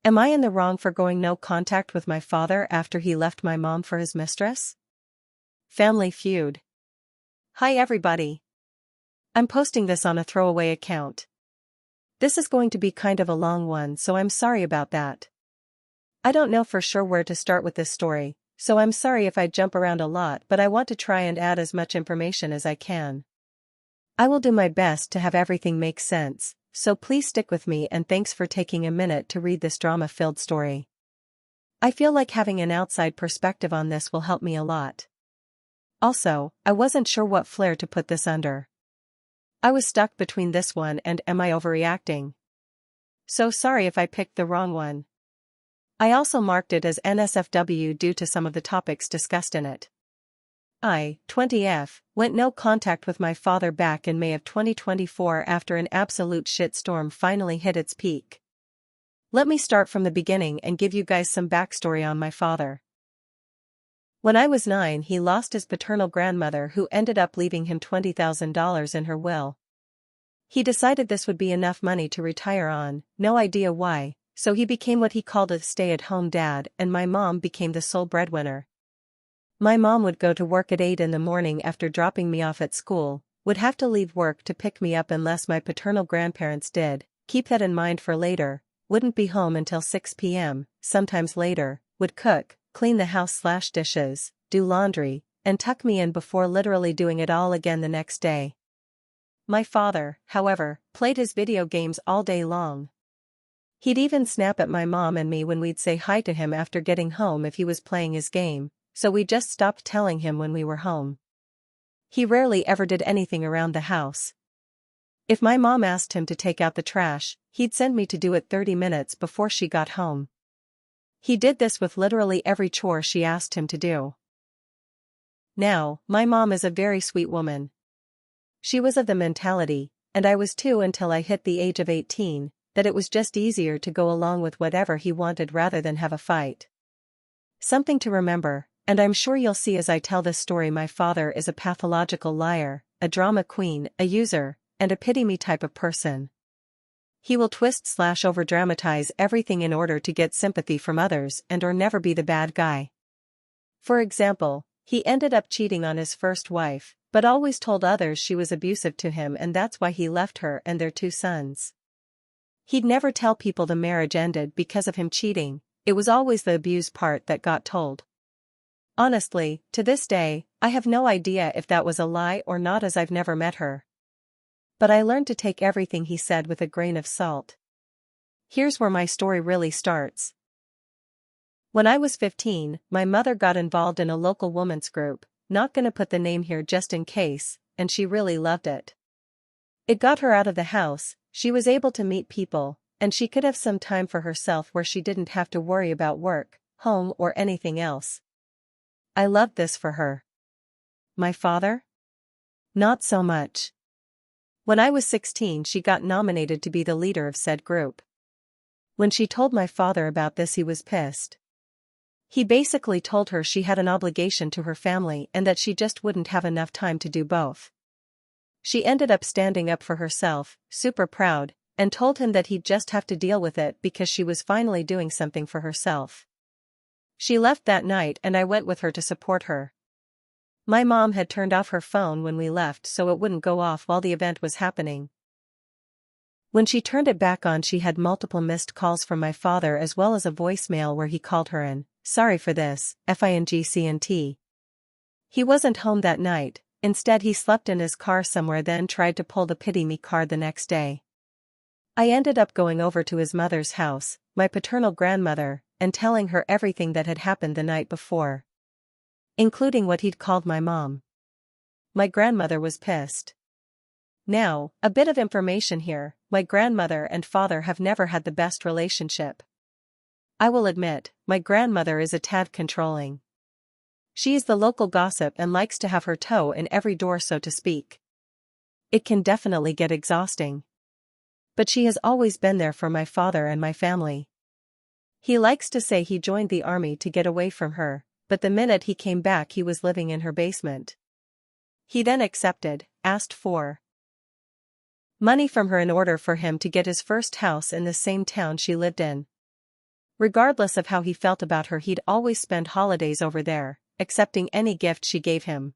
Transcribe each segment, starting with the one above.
Am I in the wrong for going no contact with my father after he left my mom for his mistress? Family Feud. Hi everybody. I'm posting this on a throwaway account. This is going to be kind of a long one, so I'm sorry about that. I don't know for sure where to start with this story, so I'm sorry if I jump around a lot, but I want to try and add as much information as I can. I will do my best to have everything make sense, so please stick with me, and thanks for taking a minute to read this drama-filled story. I feel like having an outside perspective on this will help me a lot. Also, I wasn't sure what flair to put this under. I was stuck between this one and Am I Overreacting? So sorry if I picked the wrong one. I also marked it as NSFW due to some of the topics discussed in it. I, 20F, went no contact with my father back in May of 2024 after an absolute shitstorm finally hit its peak. Let me start from the beginning and give you guys some backstory on my father. When I was 9, he lost his paternal grandmother, who ended up leaving him $20,000 in her will. He decided this would be enough money to retire on, no idea why, so he became what he called a stay-at-home dad, and my mom became the sole breadwinner. My mom would go to work at 8 in the morning after dropping me off at school, would have to leave work to pick me up unless my paternal grandparents did, keep that in mind for later, wouldn't be home until 6 p.m., sometimes later, would cook, clean the house/dishes, do laundry, and tuck me in before literally doing it all again the next day. My father, however, played his video games all day long. He'd even snap at my mom and me when we'd say hi to him after getting home if he was playing his game, so we just stopped telling him when we were home. He rarely ever did anything around the house. If my mom asked him to take out the trash, he'd send me to do it 30 minutes before she got home. He did this with literally every chore she asked him to do. Now, my mom is a very sweet woman. She was of the mentality, and I was too until I hit the age of 18, that it was just easier to go along with whatever he wanted rather than have a fight. Something to remember, and I'm sure you'll see as I tell this story, my father is a pathological liar, a drama queen, a user, and a pity-me type of person. He will twist/overdramatize everything in order to get sympathy from others and or never be the bad guy. For example, he ended up cheating on his first wife, but always told others she was abusive to him and that's why he left her and their 2 sons. He'd never tell people the marriage ended because of him cheating, it was always the abused part that got told. Honestly, to this day, I have no idea if that was a lie or not, as I've never met her. But I learned to take everything he said with a grain of salt. Here's where my story really starts. When I was 15, my mother got involved in a local women's group, not gonna put the name here just in case, and she really loved it. It got her out of the house, she was able to meet people, and she could have some time for herself where she didn't have to worry about work, home or anything else. I loved this for her. My father? Not so much. When I was 16, she got nominated to be the leader of said group. When she told my father about this, he was pissed. He basically told her she had an obligation to her family and that she just wouldn't have enough time to do both. She ended up standing up for herself, super proud, and told him that he'd just have to deal with it because she was finally doing something for herself. She left that night and I went with her to support her. My mom had turned off her phone when we left so it wouldn't go off while the event was happening. When she turned it back on, she had multiple missed calls from my father as well as a voicemail where he called her in, "Sorry for this, FINGCNT." He wasn't home that night, instead he slept in his car somewhere, then tried to pull the pity me card the next day. I ended up going over to his mother's house, my paternal grandmother, and telling her everything that had happened the night before, including what he'd called my mom. My grandmother was pissed. Now, a bit of information here, my grandmother and father have never had the best relationship. I will admit, my grandmother is a tad controlling. She is the local gossip and likes to have her toe in every door, so to speak. It can definitely get exhausting. But she has always been there for my father and my family. He likes to say he joined the army to get away from her, but the minute he came back he was living in her basement. He then asked for money from her in order for him to get his first house in the same town she lived in. Regardless of how he felt about her, he'd always spend holidays over there, accepting any gift she gave him.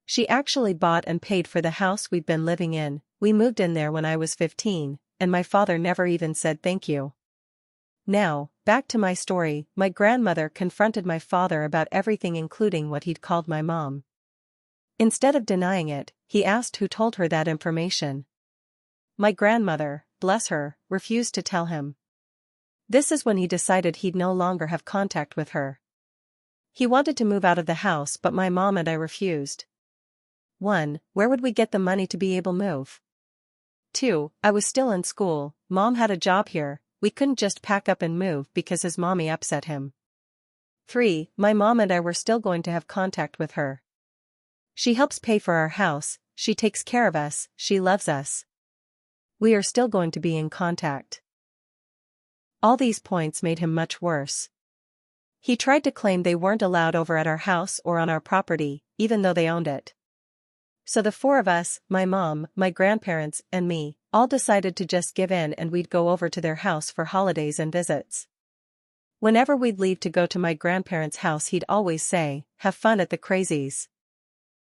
She actually bought and paid for the house we'd been living in. We moved in there when I was 15, and my father never even said thank you. Now, back to my story. My grandmother confronted my father about everything, including what he'd called my mom. Instead of denying it, he asked who told her that information. My grandmother, bless her, refused to tell him. This is when he decided he'd no longer have contact with her. He wanted to move out of the house, but my mom and I refused. 1. Where would we get the money to be able to move? 2. I was still in school, Mom had a job here, we couldn't just pack up and move because his mommy upset him. 3. My mom and I were still going to have contact with her. She helps pay for our house, she takes care of us, she loves us. We are still going to be in contact. All these points made him much worse. He tried to claim they weren't allowed over at our house or on our property, even though they owned it. So the four of us, my mom, my grandparents, and me, all decided to just give in, and we'd go over to their house for holidays and visits. Whenever we'd leave to go to my grandparents' house, he'd always say, "Have fun at the crazies."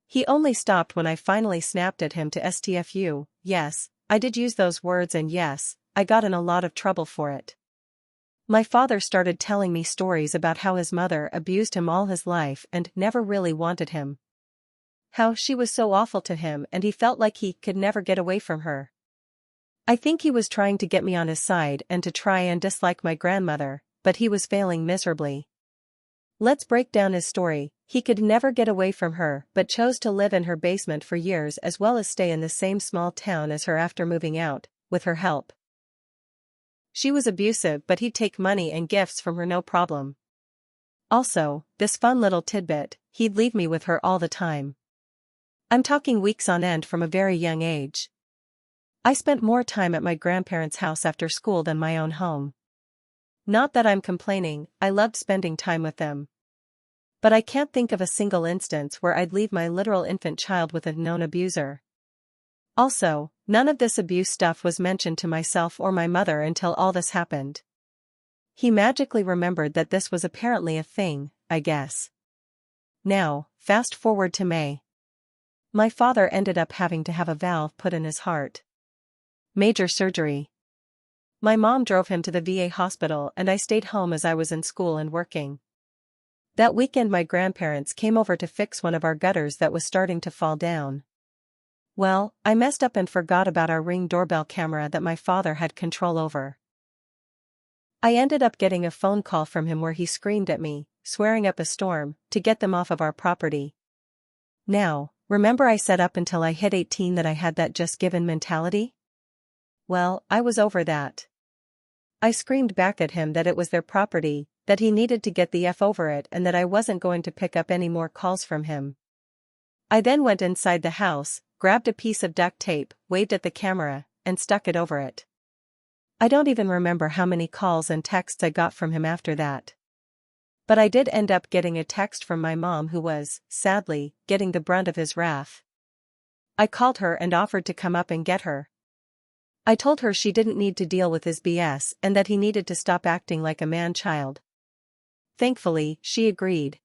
He only stopped when I finally snapped at him to STFU. Yes, I did use those words, and yes, I got in a lot of trouble for it. My father started telling me stories about how his mother abused him all his life and never really wanted him. How she was so awful to him and he felt like he could never get away from her. I think he was trying to get me on his side and to try and dislike my grandmother, but he was failing miserably. Let's break down his story. He could never get away from her but chose to live in her basement for years, as well as stay in the same small town as her after moving out, with her help. She was abusive, but he'd take money and gifts from her no problem. Also, this fun little tidbit, he'd leave me with her all the time. I'm talking weeks on end from a very young age. I spent more time at my grandparents' house after school than my own home. Not that I'm complaining, I loved spending time with them. But I can't think of a single instance where I'd leave my literal infant child with a known abuser. Also, none of this abuse stuff was mentioned to myself or my mother until all this happened. He magically remembered that this was apparently a thing, I guess. Now, fast forward to May. My father ended up having to have a valve put in his heart. Major surgery. My mom drove him to the VA hospital and I stayed home as I was in school and working. That weekend my grandparents came over to fix one of our gutters that was starting to fall down. Well, I messed up and forgot about our Ring doorbell camera that my father had control over. I ended up getting a phone call from him where he screamed at me, swearing up a storm, to get them off of our property. Now, remember I said up until I hit 18 that I had that just given mentality? Well, I was over that. I screamed back at him that it was their property, that he needed to get the F over it, and that I wasn't going to pick up any more calls from him. I then went inside the house, grabbed a piece of duct tape, waved at the camera, and stuck it over it. I don't even remember how many calls and texts I got from him after that. But I did end up getting a text from my mom, who was, sadly, getting the brunt of his wrath. I called her and offered to come up and get her. I told her she didn't need to deal with his BS and that he needed to stop acting like a man-child. Thankfully, she agreed.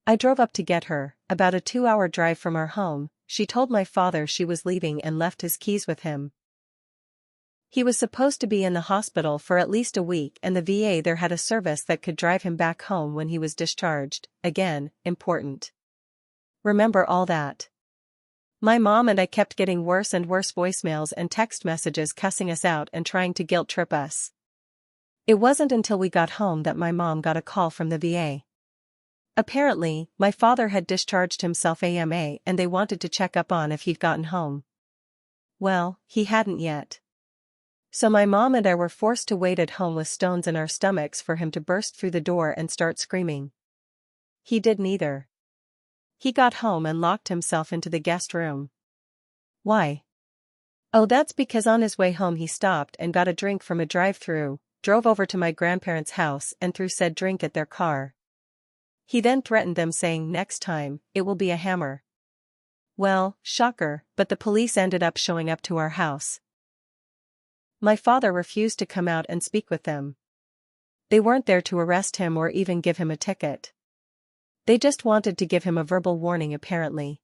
I drove up to get her. About a 2-hour drive from our home, she told my father she was leaving and left his keys with him. He was supposed to be in the hospital for at least a week, and the VA there had a service that could drive him back home when he was discharged. Again, important. Remember all that. My mom and I kept getting worse and worse voicemails and text messages cussing us out and trying to guilt trip us. It wasn't until we got home that my mom got a call from the VA. Apparently, my father had discharged himself AMA and they wanted to check up on if he'd gotten home. Well, he hadn't yet. So my mom and I were forced to wait at home with stones in our stomachs for him to burst through the door and start screaming. He did neither. He got home and locked himself into the guest room. Why? Oh, that's because on his way home he stopped and got a drink from a drive-thru, drove over to my grandparents' house and threw said drink at their car. He then threatened them, saying, "Next time, it will be a hammer." Well, shocker, but the police ended up showing up to our house. My father refused to come out and speak with them. They weren't there to arrest him or even give him a ticket. They just wanted to give him a verbal warning apparently.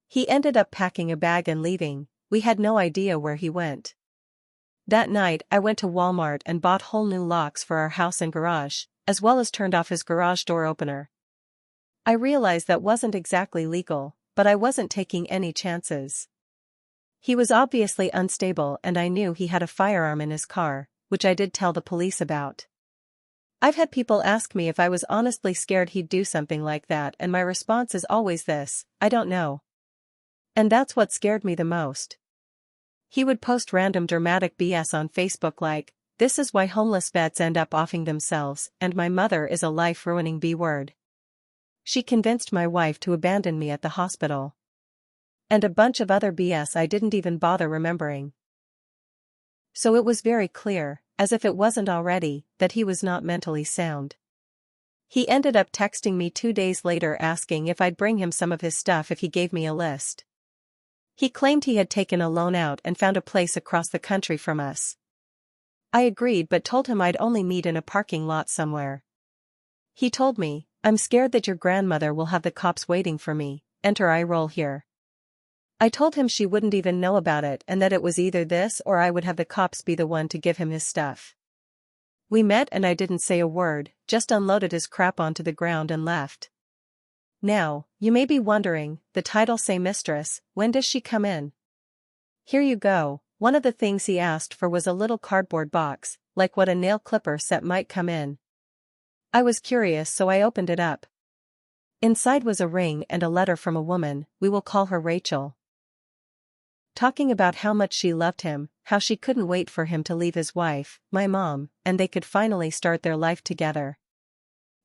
He ended up packing a bag and leaving. We had no idea where he went. That night I went to Walmart and bought whole new locks for our house and garage, as well as turned off his garage door opener. I realized that wasn't exactly legal, but I wasn't taking any chances. He was obviously unstable and I knew he had a firearm in his car, which I did tell the police about. I've had people ask me if I was honestly scared he'd do something like that, and my response is always this: I don't know. And that's what scared me the most. He would post random dramatic BS on Facebook like, "This is why homeless vets end up offing themselves, and my mother is a life-ruining B-word. She convinced my wife to abandon me at the hospital." And a bunch of other BS I didn't even bother remembering. So it was very clear, as if it wasn't already, that he was not mentally sound. He ended up texting me 2 days later asking if I'd bring him some of his stuff if he gave me a list. He claimed he had taken a loan out and found a place across the country from us. I agreed but told him I'd only meet in a parking lot somewhere. He told me, "I'm scared that your grandmother will have the cops waiting for me, enter eye roll here." I told him she wouldn't even know about it and that it was either this or I would have the cops be the one to give him his stuff. We met and I didn't say a word, just unloaded his crap onto the ground and left. Now, you may be wondering, the title say mistress, when does she come in? Here you go. One of the things he asked for was a little cardboard box, like what a nail clipper set might come in. I was curious so I opened it up. Inside was a ring and a letter from a woman, we will call her Rachel. Talking about how much she loved him, how she couldn't wait for him to leave his wife, my mom, and they could finally start their life together.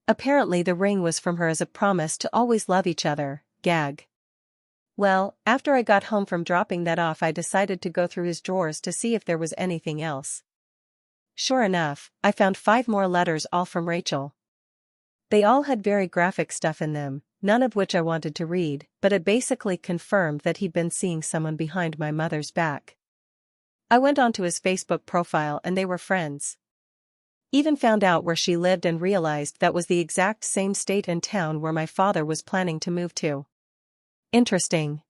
Apparently the ring was from her as a promise to always love each other, gag. Well, after I got home from dropping that off I decided to go through his drawers to see if there was anything else. Sure enough, I found 5 more letters all from Rachel. They all had very graphic stuff in them, none of which I wanted to read, but it basically confirmed that he'd been seeing someone behind my mother's back. I went onto his Facebook profile and they were friends. Even found out where she lived and realized that was the exact same state and town where my father was planning to move to. Interesting.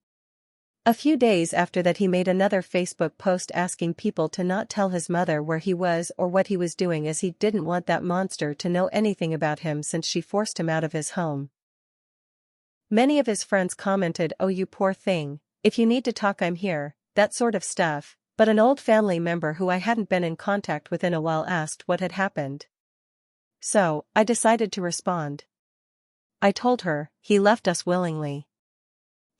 A few days after that he made another Facebook post asking people to not tell his mother where he was or what he was doing as he didn't want that monster to know anything about him since she forced him out of his home. Many of his friends commented, "Oh you poor thing, if you need to talk I'm here," that sort of stuff, but an old family member who I hadn't been in contact with in a while asked what had happened. So, I decided to respond. I told her, he left us willingly.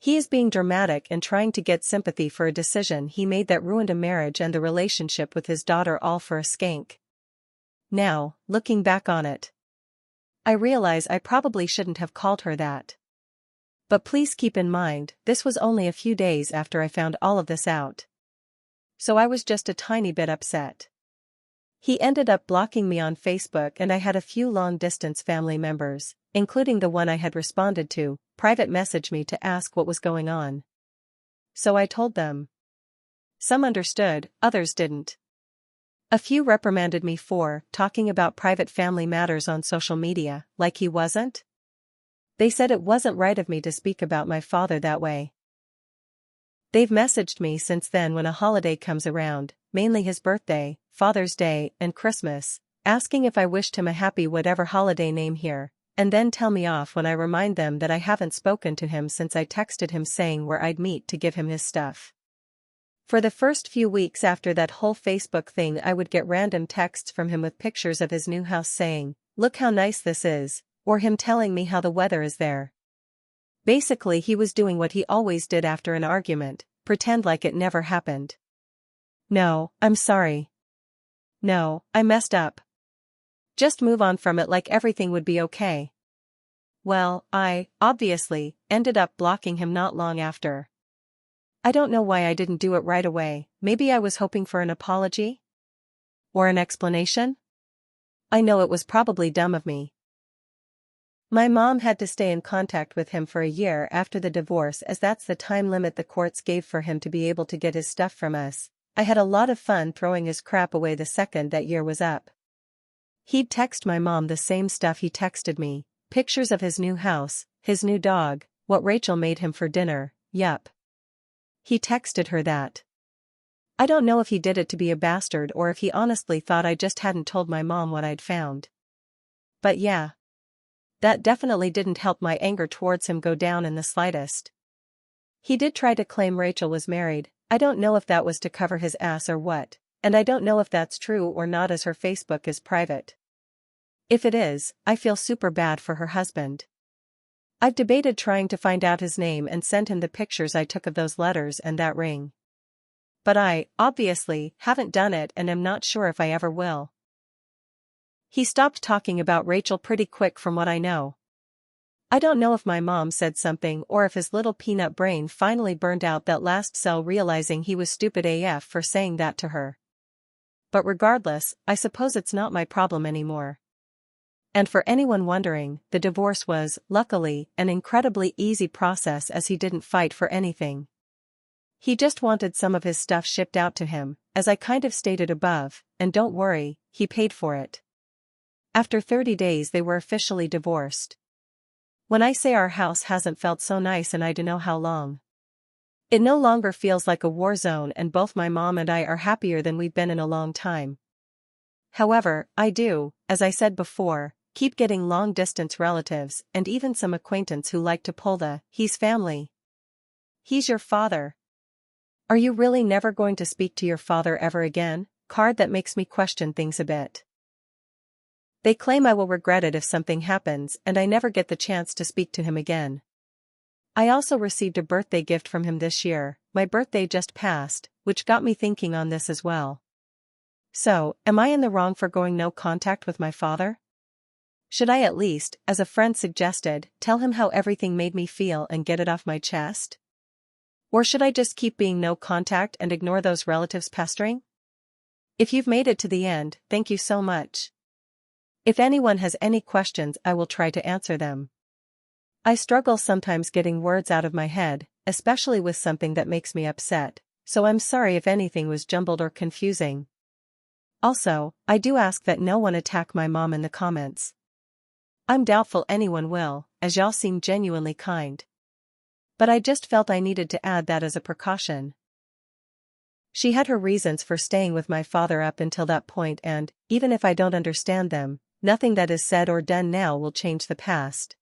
He is being dramatic and trying to get sympathy for a decision he made that ruined a marriage and the relationship with his daughter all for a skank. Now, looking back on it, I realize I probably shouldn't have called her that. But please keep in mind, this was only a few days after I found all of this out. So I was just a tiny bit upset. He ended up blocking me on Facebook and I had a few long-distance family members, including the one I had responded to, private message me to ask what was going on. So I told them. Some understood, others didn't. A few reprimanded me for talking about private family matters on social media, like he wasn't. They said it wasn't right of me to speak about my father that way. They've messaged me since then when a holiday comes around, mainly his birthday, Father's Day, and Christmas, asking if I wished him a happy whatever holiday name here, and then tell me off when I remind them that I haven't spoken to him since I texted him saying where I'd meet to give him his stuff. For the first few weeks after that whole Facebook thing I would get random texts from him with pictures of his new house saying, "Look how nice this is," or him telling me how the weather is there. Basically he was doing what he always did after an argument, pretend like it never happened. No, I'm sorry. No, I messed up. Just move on from it like everything would be okay. Well, I, obviously, ended up blocking him not long after. I don't know why I didn't do it right away, maybe I was hoping for an apology? Or an explanation? I know it was probably dumb of me. My mom had to stay in contact with him for a year after the divorce as that's the time limit the courts gave for him to be able to get his stuff from us. I had a lot of fun throwing his crap away the second that year was up. He'd text my mom the same stuff he texted me, pictures of his new house, his new dog, what Rachel made him for dinner, yup. He texted her that. I don't know if he did it to be a bastard or if he honestly thought I just hadn't told my mom what I'd found. But yeah. That definitely didn't help my anger towards him go down in the slightest. He did try to claim Rachel was married. I don't know if that was to cover his ass or what, and I don't know if that's true or not as her Facebook is private. If it is, I feel super bad for her husband. I've debated trying to find out his name and send him the pictures I took of those letters and that ring. But I, obviously, haven't done it and am not sure if I ever will. He stopped talking about Rachel pretty quick from what I know. I don't know if my mom said something or if his little peanut brain finally burned out that last cell realizing he was stupid AF for saying that to her. But regardless, I suppose it's not my problem anymore. And for anyone wondering, the divorce was, luckily, an incredibly easy process as he didn't fight for anything. He just wanted some of his stuff shipped out to him, as I kind of stated above, and don't worry, he paid for it. After 30 days they were officially divorced. When I say our house hasn't felt so nice in I don't know how long. It no longer feels like a war zone and both my mom and I are happier than we've been in a long time. However, I do, as I said before, keep getting long-distance relatives and even some acquaintance who like to pull the, he's family. He's your father. Are you really never going to speak to your father ever again? Card that makes me question things a bit. They claim I will regret it if something happens and I never get the chance to speak to him again. I also received a birthday gift from him this year, my birthday just passed, which got me thinking on this as well. So, am I in the wrong for going no contact with my father? Should I at least, as a friend suggested, tell him how everything made me feel and get it off my chest? Or should I just keep being no contact and ignore those relatives pestering? If you've made it to the end, thank you so much. If anyone has any questions, I will try to answer them. I struggle sometimes getting words out of my head, especially with something that makes me upset, so I'm sorry if anything was jumbled or confusing. Also, I do ask that no one attack my mom in the comments. I'm doubtful anyone will, as y'all seem genuinely kind. But I just felt I needed to add that as a precaution. She had her reasons for staying with my father up until that point and, even if I don't understand them, nothing that is said or done now will change the past.